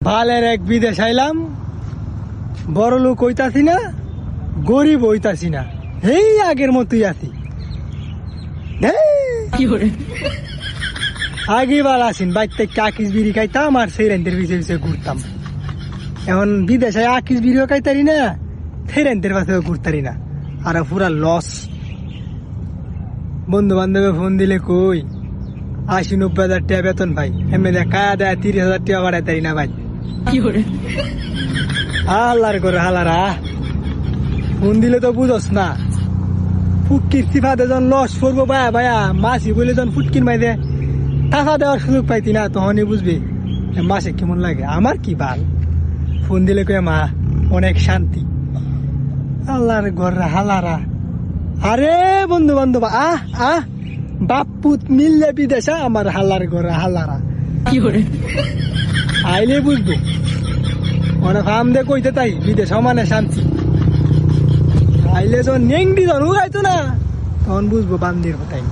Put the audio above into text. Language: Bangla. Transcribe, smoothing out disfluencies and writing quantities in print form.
বালের এক বিদেশ আইলাম, বড় লোক হইতাছি না, গরিব হইতাছি না, এই আগের মতোই আছি। আগে বার আসিন বাইতে আকিস বিড়ি খাইতাম আর সেই রেন্টের পিছিয়ে পিছিয়ে ঘুরতাম। এখন বিদেশে আকিস বিড়িও খাইতারি না, সেই রেন্টের পাশে ঘুরতারি না, আর পুরা লস। বন্ধু বান্ধবে ফোন দিলে কই ৮০-৯০ হাজার টাকা বেতন ভাই, এমনি দেখা দেয় ৩০,০০০ টাকা বাড়াইতারি না ভাই। হালার করে হালারা ফোন দিলে তো বুঝস না, ফুটকির সিফাতে যখন লস করবো ভায়া ভায়া মাসি বলে যখন ফুটকির মাইদে টাকা দেওয়ার সুযোগ পাইতি না, তখনই বুঝবি মাসে কেমন লাগে। আমার কি ভাল, ফোন দিলে কয়ে মা অনেক শান্তি। আল্লাহর ঘর হালারা। আরে বন্ধু বান্ধব বাপুত মিললে বিদেশা আমার হালার ঘর হালারা আইলে বুঝবো। অনেক ফার্ম দিয়ে কইতে তাই বিদেশ মানে শান্তি। আইলে যখন নেংডি যখন উগাইতো না, তখন বুঝবো বান্দির কথাই।